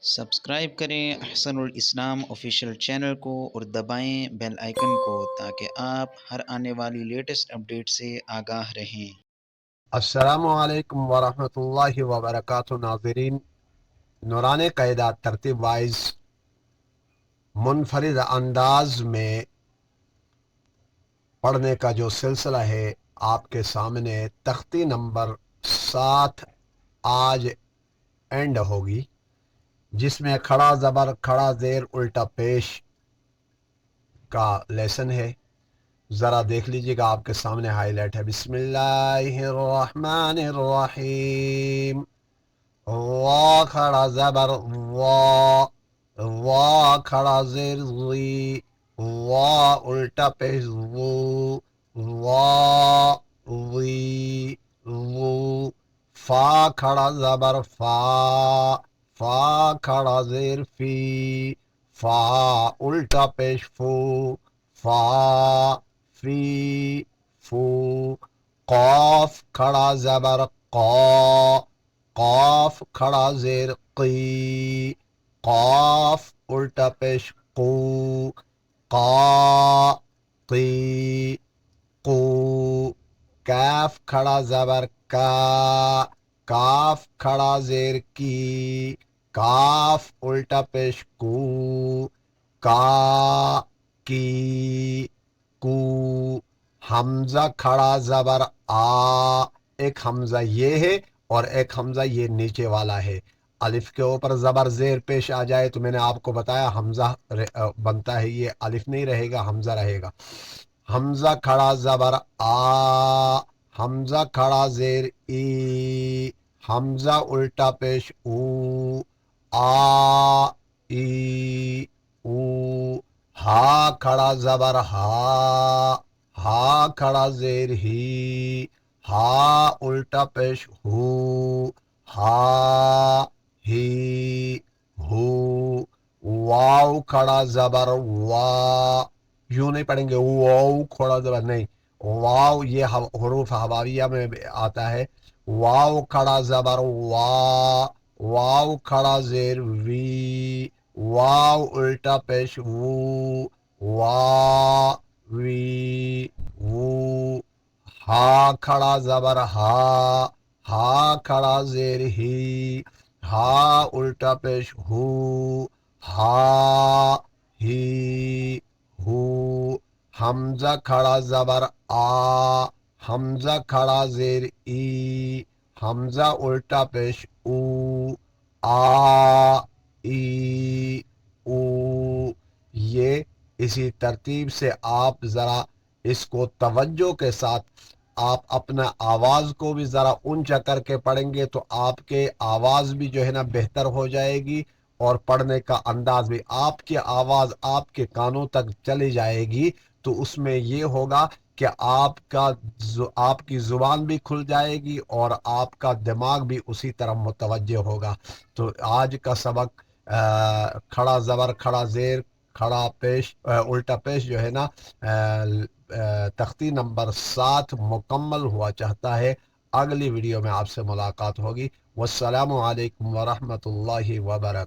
Subscribe کریں احسن الاسلام official channel کو اور دبائیں بیل آئیکن کو تاکہ آپ ہر آنے والی لیٹسٹ اپڈیٹ سے آگاہ رہیں۔ السلام علیکم ورحمۃ اللہ وبرکاتہ ناظرین، نورانی قاعدہ ترتیب وائز منفرد انداز میں پڑھنے کا جو سلسلہ ہے آپ کے سامنے تختی نمبر 7 آج اینڈ ہوگی، جس میں کھڑا زبر کھڑا زیر الٹا پیش کا لیسن ہے۔ ذرا دیکھ لیجیے گا، آپ کے سامنے ہائی لائٹ ہے۔ بسم اللہ الرحمن الرحیم۔ وا کھڑا زبر وا، وا کھڑا زیر زی، وا الٹا پیش وو، وا وی وو۔ فا کھڑا زبر فا، فا کھڑا زیر فی، فا الٹا پیش فو، فا فی فو۔ قاف کھڑا زبر قا، قاف کھڑا زیر قی، قاف الٹا پیش قو، قا قی قو۔ کاف کھڑا زبر کا، کاف کھڑا زیر کی، کاف الٹا پیش کو، کا کی کو۔ حمزہ کھڑا زبر آ، ایک حمزہ یہ ہے اور ایک حمزہ یہ نیچے والا ہے۔ الف کے اوپر زبر زیر پیش آ جائے تو میں نے آپ کو بتایا حمزہ بنتا ہے، یہ الف نہیں رہے گا، حمزہ رہے گا۔ حمزہ کھڑا زبر آ، حمزہ کھڑا زیر ای، حمزہ الٹا پیش او، آ ای او۔ ہا کھڑا زبر ہا، ہا کھڑا زیر ہی، ہا الٹا پیش ہو، ہا ہی ہو۔ واو کھڑا زبر وا، یوں نہیں پڑھیں گے واو کھڑا زبر نہیں، واو یہ حروف حواویہ میں آتا ہے۔ واو کھڑا زبر وا، واو کھڑا زیر وی، واو الٹا پیش وو، وا وی وو۔ ہا کھڑا زبر ہا، ہا کھڑا زیر ہی، ہا الٹا پیش ہو، ہا ہی ہو۔ حمزہ کھڑا زبر آ، حمزہ کھڑا زیر ای، حمزہ الٹا پیش او، آ ای او۔ یہ اسی ترتیب سے آپ ذرا اس کو توجہ کے ساتھ آپ اپنا آواز کو بھی ذرا اونچا کر کے پڑھیں گے تو آپ کے آواز بھی جو ہے نا بہتر ہو جائے گی، اور پڑھنے کا انداز بھی، آپ کی آواز آپ کے کانوں تک چلی جائے گی تو اس میں یہ ہوگا کہ آپ کی زبان بھی کھل جائے گی اور آپ کا دماغ بھی اسی طرح متوجہ ہوگا۔ تو آج کا سبق کھڑا زبر کھڑا زیر کھڑا پیش الٹا پیش جو ہے نا تختی نمبر 7 مکمل ہوا چاہتا ہے۔ اگلی ویڈیو میں آپ سے ملاقات ہوگی۔ والسلام علیکم ورحمۃ اللہ وبرکاتہ۔